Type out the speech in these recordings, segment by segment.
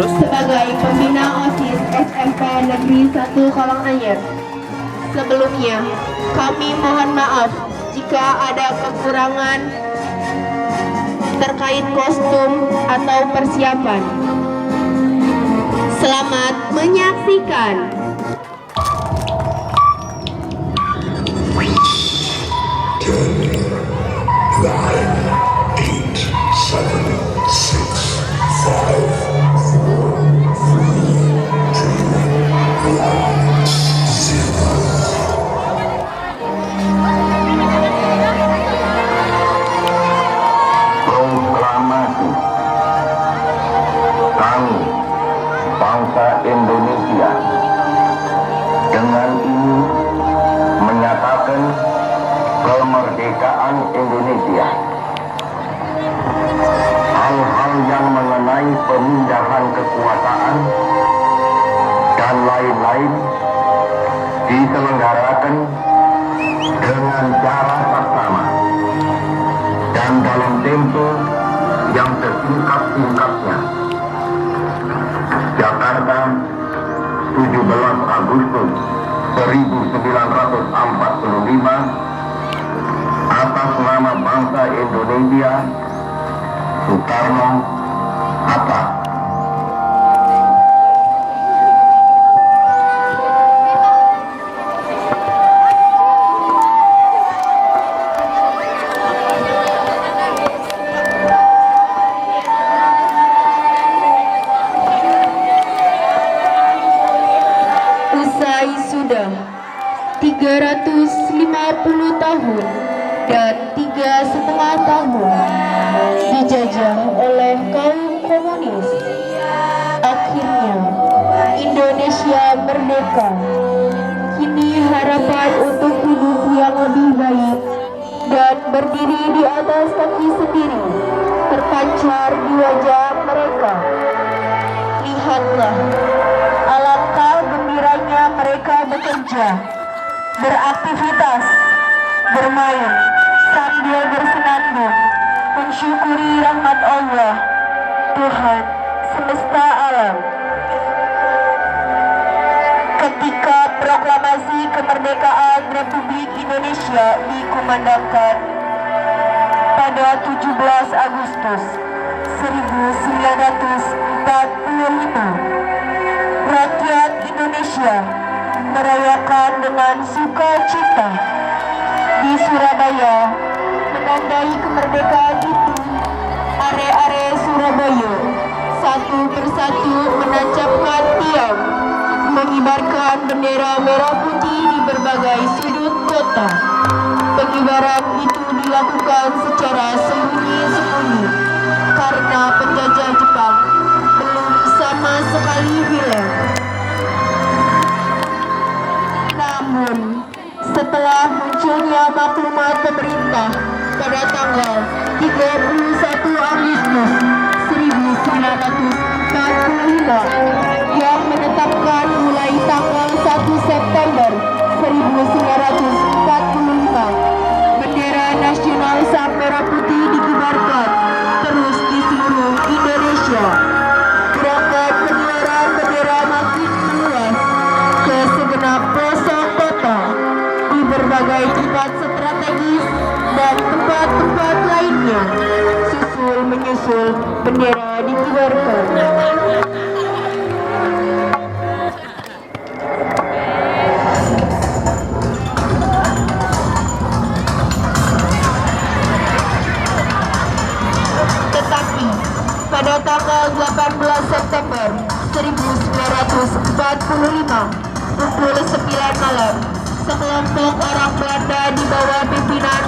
sebagai pembina OSIS SMP Negeri 1 Karanganyar. Sebelumnya, kami mohon maaf jika ada kekurangan terkait kostum atau persiapan. Selamat menyaksikan. Bangsa Indonesia dengan ini menyatakan kemerdekaan Indonesia. Hal-hal yang mengenai pemindahan kekuasaan dan lain-lain diselenggarakan dengan cara saksama dan dalam tempo yang sesingkat-singkatnya. Jakarta, 17 Agustus 1945, atas nama bangsa Indonesia, Soekarno-Hatta. Usai sudah 350 tahun dan 3,5 tahun dijajah oleh kaum komunis, akhirnya Indonesia merdeka. Kini harapan untuk hidup yang lebih baik dan berdiri di atas kaki sendiri terpancar di wajah mereka. Lihatlah, alangkah gembiranya mereka bekerja, beraktivitas, bermain, sambil bersenandung, mensyukuri rahmat Allah, Tuhan semesta alam. Ketika proklamasi kemerdekaan Republik Indonesia dikumandangkan pada 17 Agustus 1945, rakyat Indonesia merayakan dengan sukacita. Di Surabaya, menandai kemerdekaan itu, are-are Surabaya satu persatu menancapkan tiang, mengibarkan bendera merah putih di berbagai sudut kota. Pengibaran itu dilakukan secara sembunyi-sembunyi karena penjajah Jepang belum sama sekali hilang. Namun, setelah munculnya maklumat pemerintah pada tanggal 31 Agustus 1945 yang menetapkan mulai tanggal 1 September 1945 bendera nasional Sang Merah Putih dikibarkan terus di seluruh Indonesia. Gerakan pengibaran bendera makin meluas ke segenap pelosok kota, di berbagai tempat strategis dan tempat-tempat lainnya. Susul menyusul bendera dikibarkan. Tetapi pada tanggal 18 September 1945 pukul 9 malam, sekelompok orang Belanda di bawah pimpinan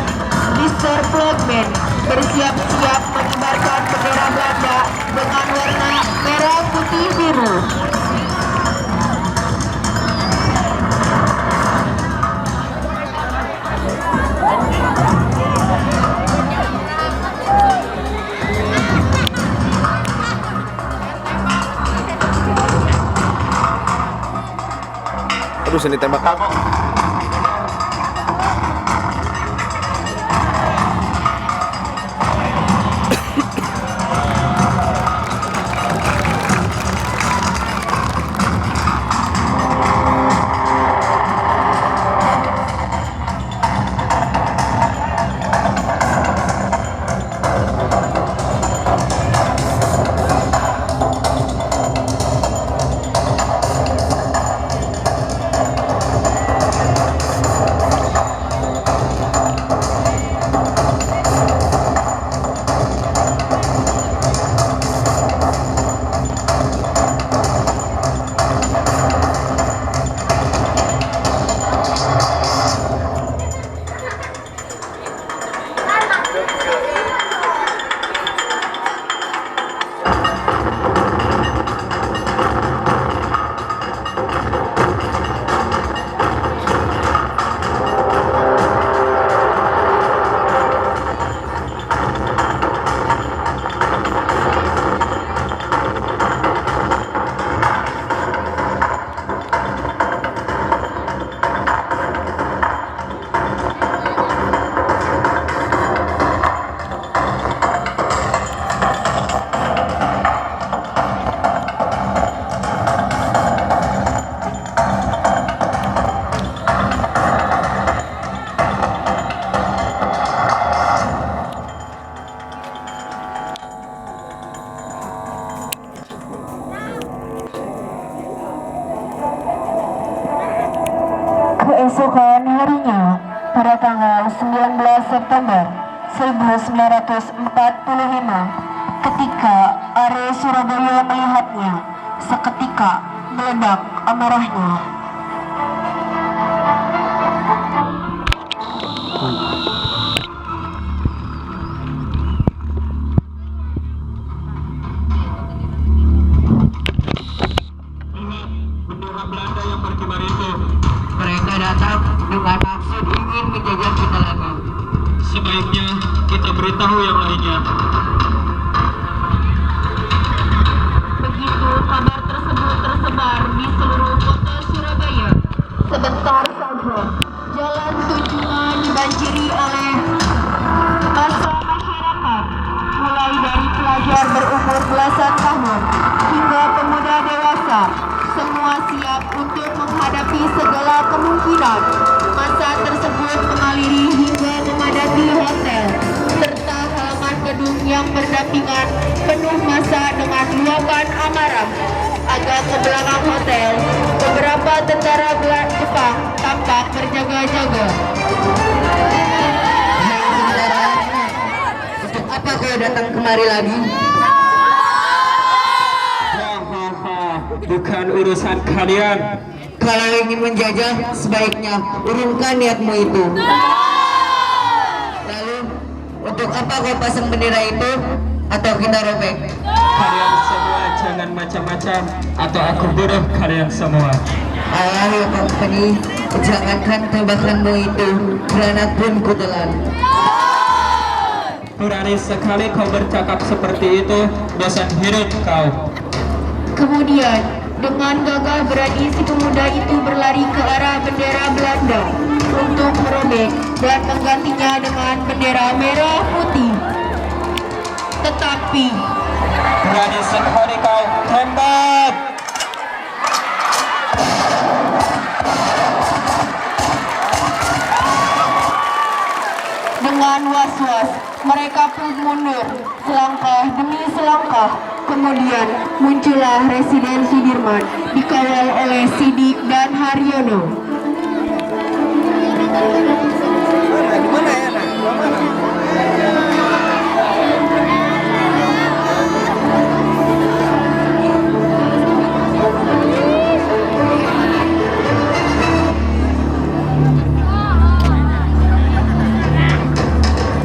Mr. Vlodman bersiap-siap mengibarkan bendera Belanda dengan warna merah putih biru. Aduh, sini tembak. keesokan harinya, pada tanggal 19 September 1945, ketika Are Surabaya melihatnya, seketika meledak amarahnya. Bendera Belanda yang berkibar itu, mereka datang dengan maksud ingin menjajah kita lagi. Sebaiknya kita beritahu yang lainnya. Begitu kabar tersebut tersebar di seluruh kota Surabaya, sebentar saja jalan Tunjungan dibanjiri oleh massa masyarakat, mulai dari pelajar berumur belasan tahun hingga pemuda dewasa. Semua siap untuk menghadapi segala kemungkinan. Massa tersebut mengaliri hingga memadati hotel serta halaman gedung yang berdampingan, penuh massa dengan luapan amarah. Agak ke belakang hotel, beberapa tentara Jepang tampak berjaga-jaga. Untuk apa kau datang kemari lagi? Bukan urusan kalian. Kalau ingin menjajah, sebaiknya urungkan niatmu itu. Lalu, untuk apa kau pasang bendera itu? Atau kita robek? Kalian semua jangan macam-macam, atau aku bunuh kalian semua. Ayo company, jangankan tembakanmu itu, granat pun kutelan. Berani sekali kau bercakap seperti itu, bosan hidup kau. Kemudian, dengan gagah berani si pemuda itu berlari ke arah bendera Belanda untuk merobek dan menggantinya dengan bendera merah putih. Tetapi Berani sekali kau, tembak! dengan was-was mereka pun mundur selangkah demi selangkah. Kemudian muncullah Residen Sudirman dikawal oleh Sidik dan Haryono.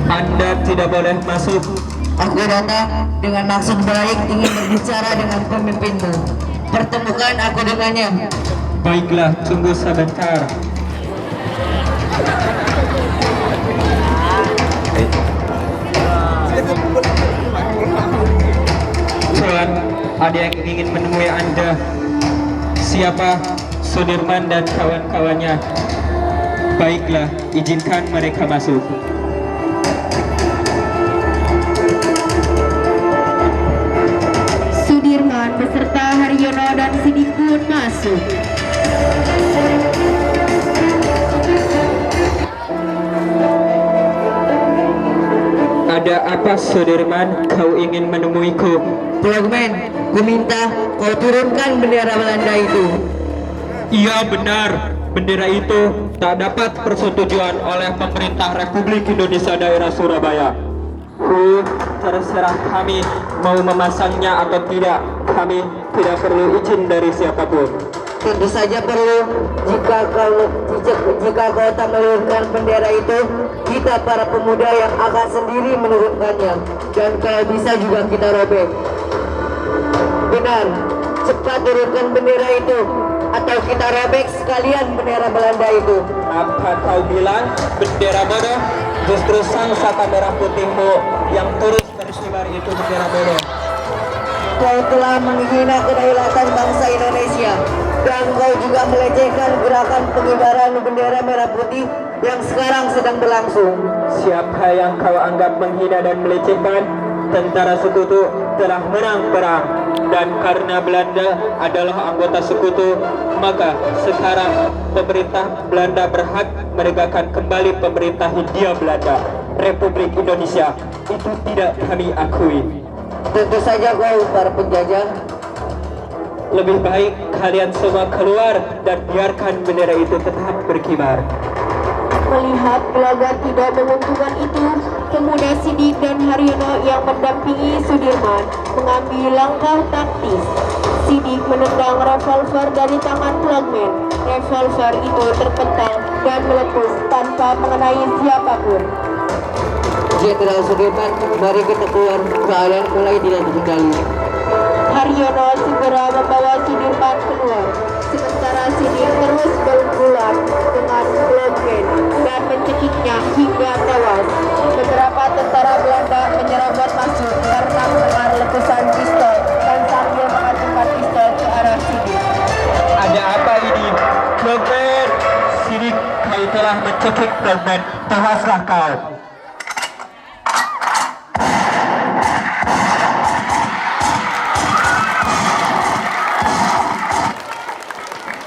Anda tidak boleh masuk. Aku datang dengan maksud baik, ingin berbicara dengan pemimpinmu. Pertemukan aku dengannya. Baiklah, tunggu sebentar. Tuan, ada yang ingin menemui Anda. Siapa? Sudirman dan kawan-kawannya. Baiklah, izinkan mereka masuk. Sudirman beserta Haryono dan Sidik pun masuk. Ada apa, Sudirman? Kau ingin menemuiku? Frogman, ku minta kau turunkan bendera Belanda itu. Iya benar, bendera itu tak dapat persetujuan oleh pemerintah Republik Indonesia daerah Surabaya. Terserah kami mau memasangnya atau tidak. Kami tidak perlu izin dari siapapun. Tentu saja perlu. Jika kau tak menurunkan bendera itu, kita para pemuda yang akan sendiri menurunkannya. Dan kalau bisa juga kita robek. Benar, cepat turunkan bendera itu, atau kita robek sekalian bendera Belanda itu. Apa kau bilang bendera bodoh? Justru sang saka merah putihmu yang terus bersibar itu bendera bodoh. Kau telah menghina kedaulatan bangsa Indonesia, dan kau juga melecehkan gerakan pengibaran bendera merah putih yang sekarang sedang berlangsung. Siapa yang kau anggap menghina dan melecehkan? Tentara sekutu telah menang perang, dan karena Belanda adalah anggota sekutu, maka sekarang pemerintah Belanda berhak menegakkan kembali pemerintah Hindia Belanda, Republik Indonesia. Itu tidak kami akui. Tentu saja kau para penjajah. lebih baik kalian semua keluar dan biarkan bendera itu tetap berkibar. Melihat gelagat tidak menguntungkan itu, pemuda Sidik dan Haryono yang mendampingi Sudirman mengambil langkah taktis. Sidik menendang revolver dari tangan flagman. Revolver itu terpental dan meletus tanpa mengenai siapapun. Jenderal Sudirman, mari kita keluar, keadaan mulai tidak terkendali. Haryono segera membawa Sudirman keluar, sementara Sidik terus berulang dengan flagman dan mencekiknya hingga tewas. Beberapa tentara Belanda menyerobot masuk karena mendengar letusan pistol dan sambil mengacungkan pistol ke arah Sidik. Ada apa ini? Flagman! Sidik, kau telah mencekik flagman. Tewaslah kau.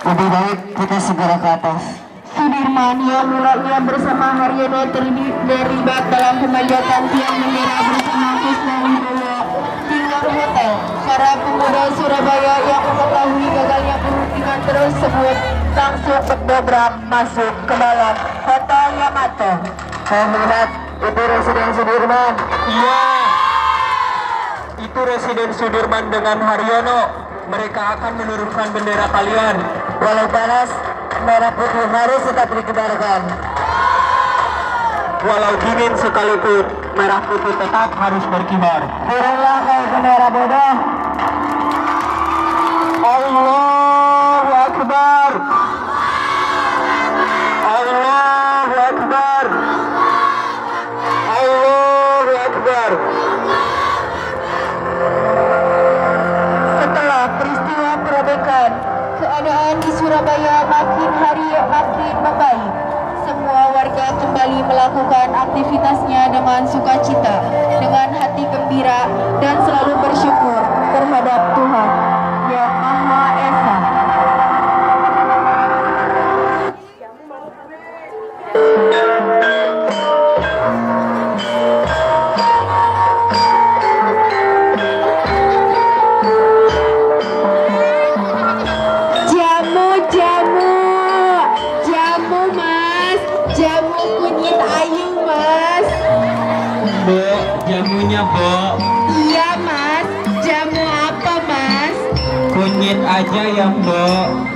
Lebih baik kita segera ke atas. Sudirman yang mulanya bersama Haryono terlibat dalam pemanjatan tiang bendera bersama Kusna Wibowo tinggal hotel. Para pemuda Surabaya yang mengetahui gagalnya perundingan tersebut langsung berdobrak masuk ke dalam Hotel Yamato. Saya melihat itu Residen Sudirman. Iya, itu Residen Sudirman dengan Haryono. Mereka akan menurunkan bendera kalian. Walau panas, merah putih harus tetap dikibarkan. Walau dingin sekalipun, merah putih tetap harus berkibar. Turunlah kau bendera bodoh. Allahu Akbar. Allahu Akbar. Allahu Akbar. Setelah peristiwa perobekan, keadaan di Surabaya makin hari makin membaik. Semua warga kembali melakukan aktivitasnya dengan sukacita, dengan hati gembira dan selalu bersyukur terhadap Tuhan Yang Maha Esa. Jamu kunyit ayu mas. Bo, jamunya Bo. Iya mas, jamu apa mas? Kunyit aja ya Bo.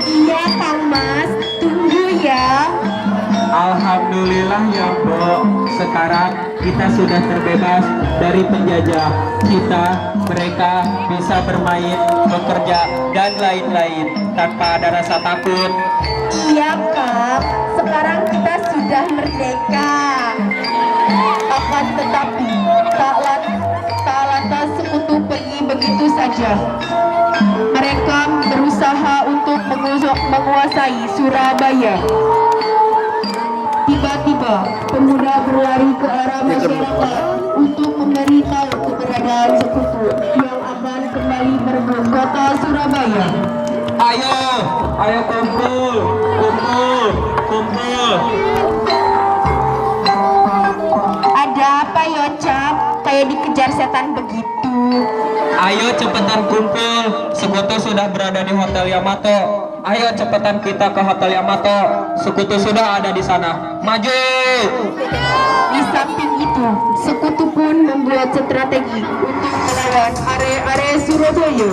Iya kang mas, tunggu ya. Alhamdulillah ya Bo. Sekarang kita sudah terbebas dari penjajah. Kita, mereka bisa bermain, bekerja, dan lain-lain tanpa ada rasa takut. Iya kang, sekarang kita sudah merdeka. Akan tetapi tak lantas sekutu pergi begitu saja. Mereka berusaha untuk menguasai Surabaya. Tiba-tiba pemuda berlari ke arah masyarakat untuk memberitahu keberadaan sekutu yang akan kembali merebut kota Surabaya. Ayo, ayo kumpul, kumpul, kumpul. Ada apa ya Cap? Kayak dikejar setan begitu. Ayo cepetan kumpul, sekutu sudah berada di Hotel Yamato. Ayo cepetan kita ke Hotel Yamato, sekutu sudah ada di sana. Maju! Di samping itu, sekutu pun membuat strategi untuk melawan area Surabaya.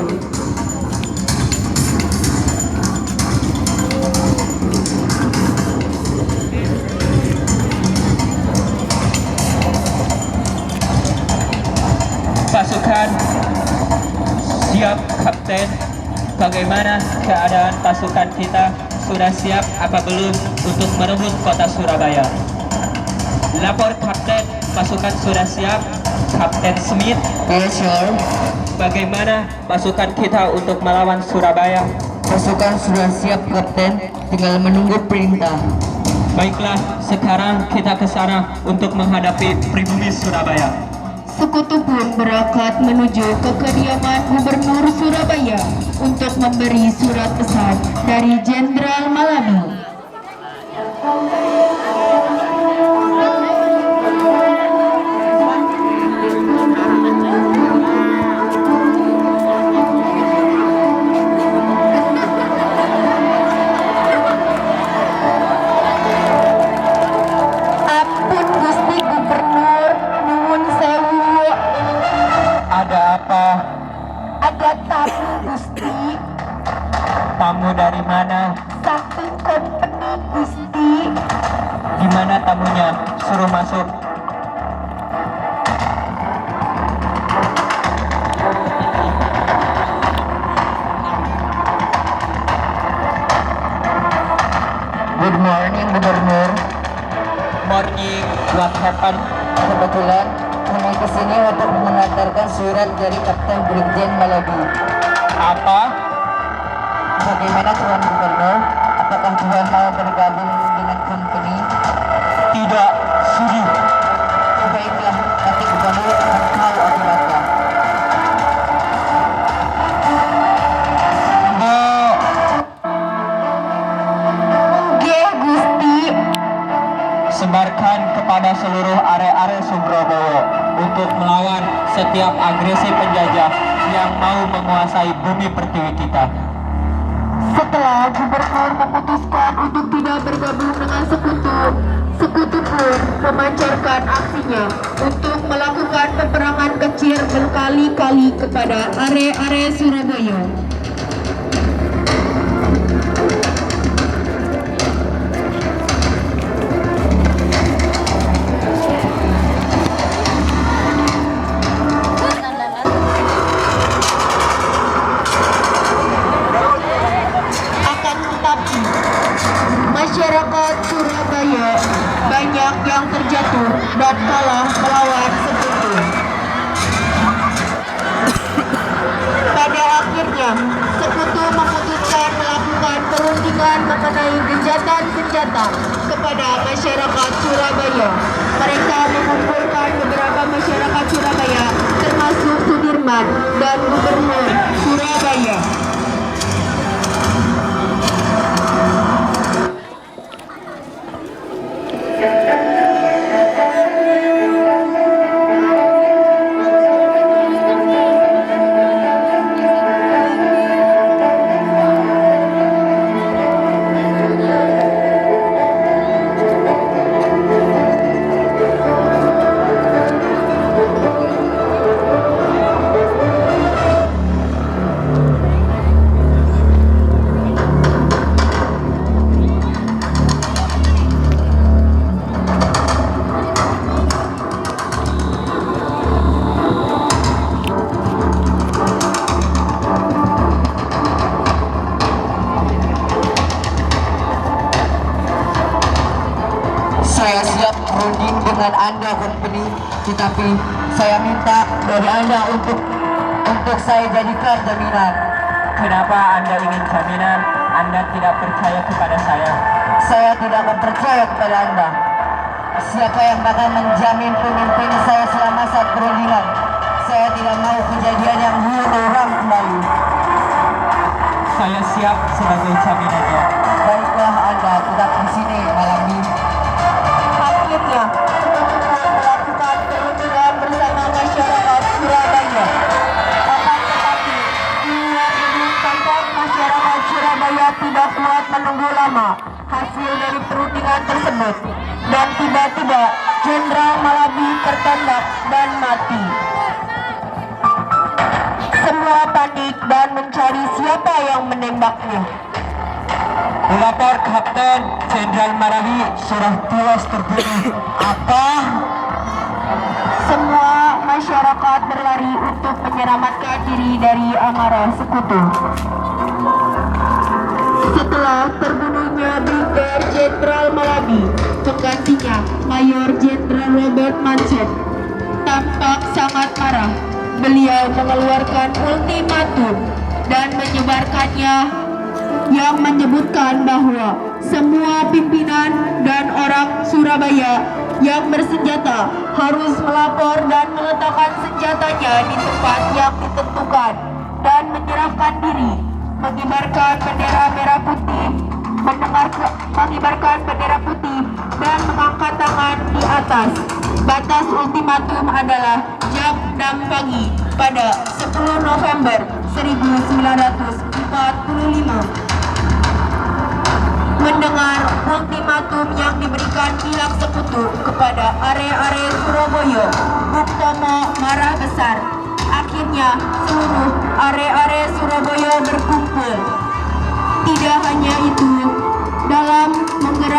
Pasukan siap, Kapten. Bagaimana keadaan pasukan kita? Sudah siap apa belum untuk merebut kota Surabaya? Lapor Kapten, pasukan sudah siap. Kapten Smith, Yes sir. bagaimana pasukan kita untuk melawan Surabaya? Pasukan sudah siap Kapten, tinggal menunggu perintah. Baiklah, sekarang kita ke sana untuk menghadapi pribumi Surabaya. Sekutu pun berangkat menuju ke kediaman Gubernur Surabaya untuk memberi surat pesan dari Jenderal Malami. Tamu dari mana? Satu company Gusti. Di mana tamunya? Suruh masuk. Good morning, Gubernur. Morning, what happened? Kebetulan kami kesini untuk mengantarkan surat dari Kapten Brigjen Malabi. Apa? Bagaimana Tuan Gubernur? Apakah Tuan mau bergabung dengan company? Tidak, sudi. Baiklah, nanti Gubernur akan tahu akibatnya. Oke Gusti. Sebarkan kepada seluruh area-area Surabaya untuk melawan setiap agresi penjajah yang mau menguasai bumi pertiwi kita. Setelah gubernur memutuskan untuk tidak bergabung dengan sekutu, sekutu pun memancarkan aksinya untuk melakukan peperangan kecil berkali-kali kepada area-area Surabaya. Akan tetapi, masyarakat Surabaya banyak yang terjatuh dan kalah melawan sekutu. Pada akhirnya, sekutu memutuskan melakukan perundingan mengenai gencatan senjata kepada masyarakat Surabaya. Mereka mengumpulkan beberapa masyarakat Surabaya, termasuk Sudirman dan Gubernur Surabaya. Saya siap berunding dengan Anda company, tetapi saya minta dari Anda untuk saya jadikan jaminan. Kenapa Anda ingin jaminan? Anda tidak percaya kepada saya. Saya tidak akan percaya kepada Anda. Siapa yang bakal menjamin pemimpin saya selama saat perundingan? Saya tidak mau kejadian yang buruk orang kembali. Saya siap sebagai jaminannya. Baiklah Anda tetap di sini malam ini. Akhirnya, melakukan perundingan bersama masyarakat Surabaya. Akan tetapi, dikatakan masyarakat Surabaya tidak kuat menunggu lama hasil dari perundingan tersebut. Dan tiba-tiba, Jenderal Malabi tertembak dan mati. Semua panik dan mencari siapa yang menembaknya. Lapor Kapten Jenderal Malabi sudah tewas terbunuh. Apa? Semua masyarakat berlari untuk menyelamatkan diri dari amarah sekutu. Setelah terbunuhnya Brigjen Jenderal Malabi, penggantinya Mayor Jenderal Robert Manchet tampak sangat marah. Beliau mengeluarkan ultimatum dan menyebarkannya yang menyebutkan bahwa semua pimpinan dan orang Surabaya yang bersenjata harus melapor dan meletakkan senjatanya di tempat yang ditentukan dan menyerahkan diri, mengibarkan bendera merah putih, mengibarkan bendera putih dan mengangkat tangan di atas. Batas ultimatum adalah jam 6 pagi pada 10 November 1945. Mendengar ultimatum yang diberikan pihak sekutu kepada area-area Surabaya, Bung Tomo marah besar. Akhirnya seluruh area-area Surabaya berkumpul.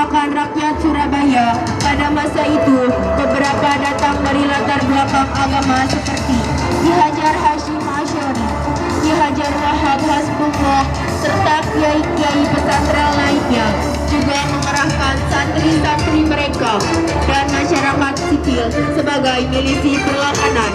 merupakan rakyat Surabaya. Pada masa itu, beberapa datang dari latar belakang agama seperti Ki Hajar Hashim Asy'ari, Ki Hajar Wahab Hasbullah, serta kiai-kiai pesantren lainnya, juga mengerahkan santri-santri mereka dan masyarakat sipil sebagai milisi perlawanan.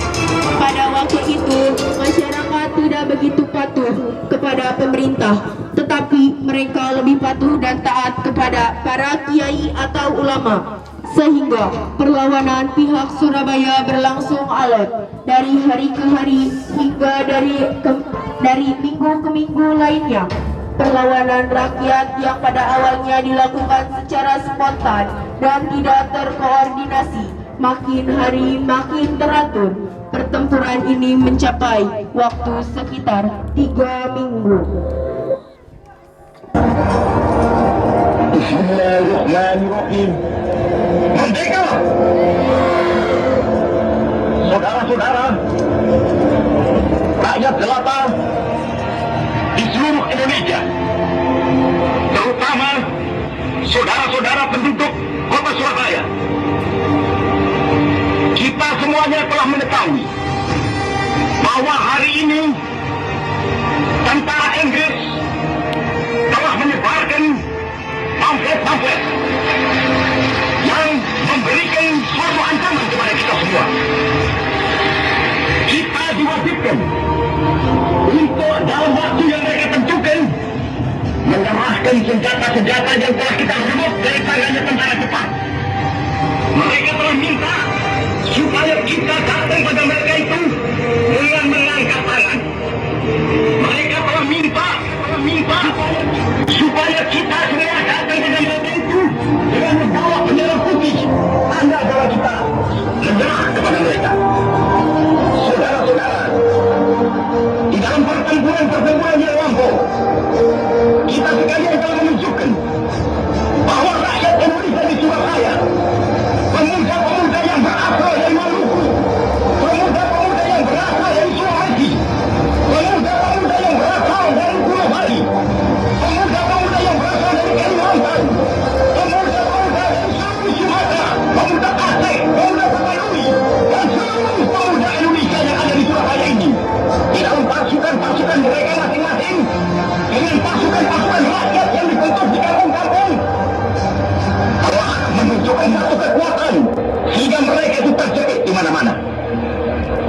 Pada waktu itu, masyarakat tidak begitu patuh kepada pemerintah, tetapi mereka lebih patuh dan taat kepada para kiai atau ulama, sehingga perlawanan pihak Surabaya berlangsung alot dari hari ke hari hingga dari minggu ke minggu lainnya. Perlawanan rakyat yang pada awalnya dilakukan secara spontan dan tidak terkoordinasi, makin hari makin teratur. Pertempuran ini mencapai waktu sekitar 3 minggu. Bismillahirrahmanirrahim. Merdeka! Saudara-saudara, rakyat jelata di seluruh Indonesia, terutama saudara-saudara penduduk kota Surabaya, kita semuanya telah mengetahui bahwa hari ini tentara Inggris telah menyebarkan pamflet-pamflet yang memberikan suatu ancaman kepada kita semua. Kita diwajibkan untuk dalam waktu yang mereka tentukan menyerahkan senjata-senjata yang telah kita rebut dari tangannya tentara Jepang. Mereka telah minta supaya kita datang pada mereka itu dengan mengangkat tangan. Mereka telah minta supaya kita semua datang pada mereka itu dengan membawa bendera putih. Tanda bahwa kita menyerah kepada mereka. Saudara-saudara, di dalam pertempuran yang lampau, kita sekalian telah menunjukkan bahwa rakyat Indonesia di Surabaya, pemuda-pemuda yang berasal dari Maluku, pemuda-pemuda yang berasal dari Sulawesi, pemuda-pemuda yang berasal dari Pulau Bali, pemuda-pemuda yang berasal dari Kalimantan, pemuda-pemuda dari seluruh Sumatera, pemuda Aceh, pemuda Betawi, dan seluruh pemuda Indonesia yang ada di Surabaya ini, di dalam pasukan-pasukan mereka masing-masing, dengan pasukan-pasukan rakyat yang dibentuk di kampung-kampung, telah menunjukkan satu kekuatan sehingga mereka itu terjepit di mana-mana.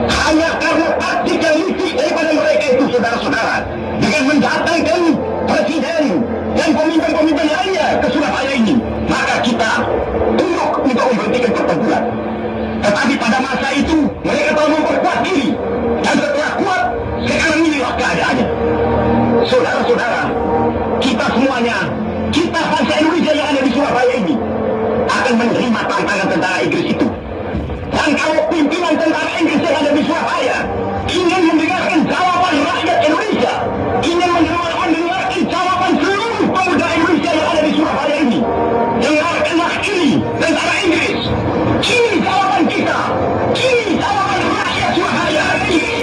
Hanya karena taktik yang licik daripada mereka itu, saudara-saudara, dengan mendatangkan presiden dan pemimpin-pemimpin lainnya ke Surabaya ini, maka kita tunduk untuk memberhentikan pertempuran. Tetapi pada masa itu mereka telah memperkuat diri, dan setelah kuat, sekarang inilah keadaannya. Saudara-saudara, kita semuanya, kita bangsa Indonesia yang ada di Surabaya ini, akan menerima tantangan tentara Inggris itu. Dan kalau pimpinan tentara Inggris yang ada di Surabaya ingin mendengarkan jawaban rakyat Indonesia, ingin mendengarkan jawaban seluruh pemuda Indonesia yang ada di Surabaya ini, dengarkanlah ini tentara Inggris. Ini jawaban kita. Ini jawaban rakyat Surabaya. Ini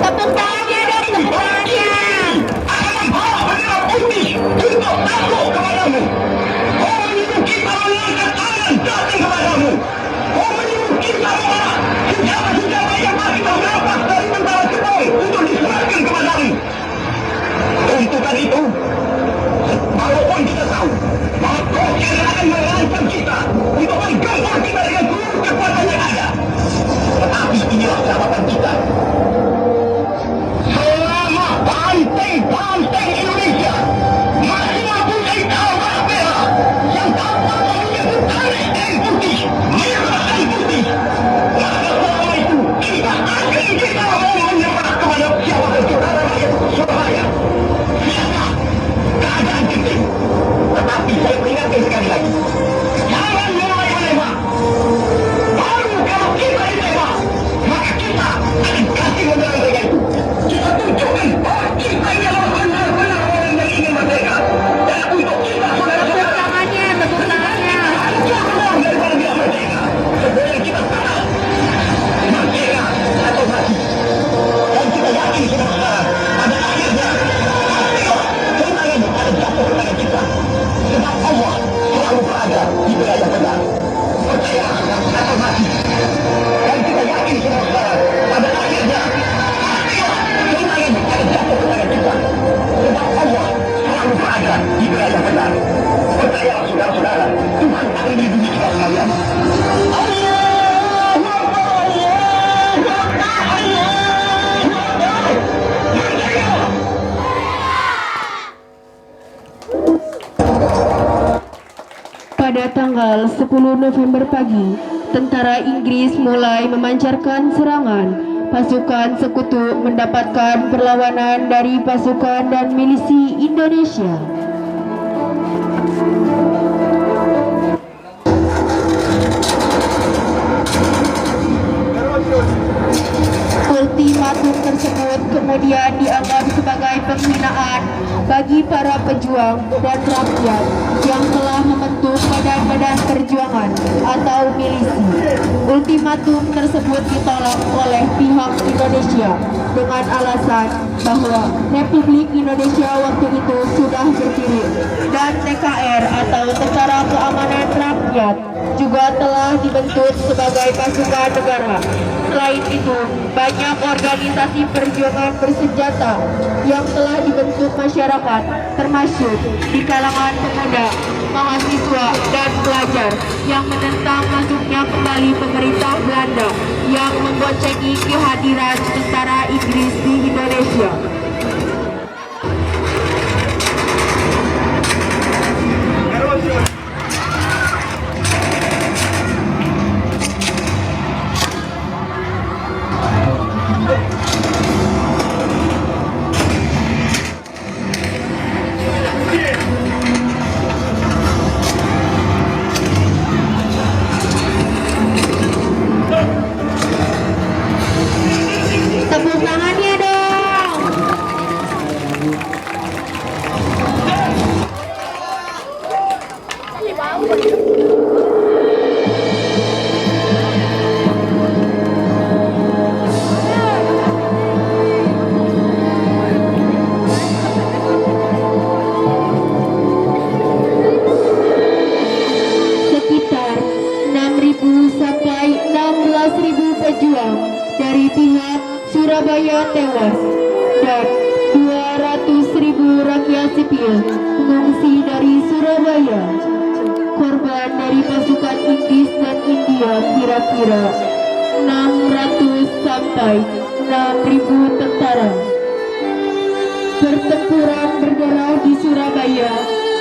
Tepuk tangannya dong, tepuk tangannya. akan membawa bendera putih untuk takluk kepadamu. Oh, menyuruh kita mengangkat tangan datang kepadamu. Oh, menyuruh kita membawa senjata-senjata yang masih terbawa tanggal 10 November pagi, tentara Inggris mulai memancarkan serangan. Pasukan sekutu mendapatkan perlawanan dari pasukan dan milisi Indonesia. Ultimatum tersebut kemudian dianggap sebagai penghinaan bagi para pejuang dan rakyat yang telah membentuk badan-badan perjuangan atau milisi. Ultimatum tersebut ditolak oleh pihak Indonesia dengan alasan bahwa Republik Indonesia waktu itu sudah berdiri dan TKR atau Tentara Keamanan Rakyat juga telah dibentuk sebagai pasukan negara. Selain itu, banyak organisasi perjuangan bersenjata yang telah dibentuk masyarakat, termasuk di kalangan pemuda, mahasiswa, dan pelajar yang menentang masuknya kembali pemerintah Belanda yang memboncengi kehadiran tentara Inggris di Indonesia. Tepuk tangannya dong. Sekitar 6.000 sampai 16.000 pejuang dari pihak Surabaya tewas dan 200.000 rakyat sipil mengungsi dari Surabaya. Korban dari pasukan Inggris dan India kira-kira 600 sampai 6.000 tentara. Pertempuran berdarah di Surabaya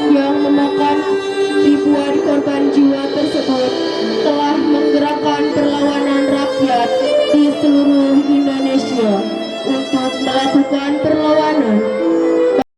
yang memakan ribuan korban jiwa tersebut telah menggerakkan perlawanan rakyat di seluruh Indonesia untuk melakukan perlawanan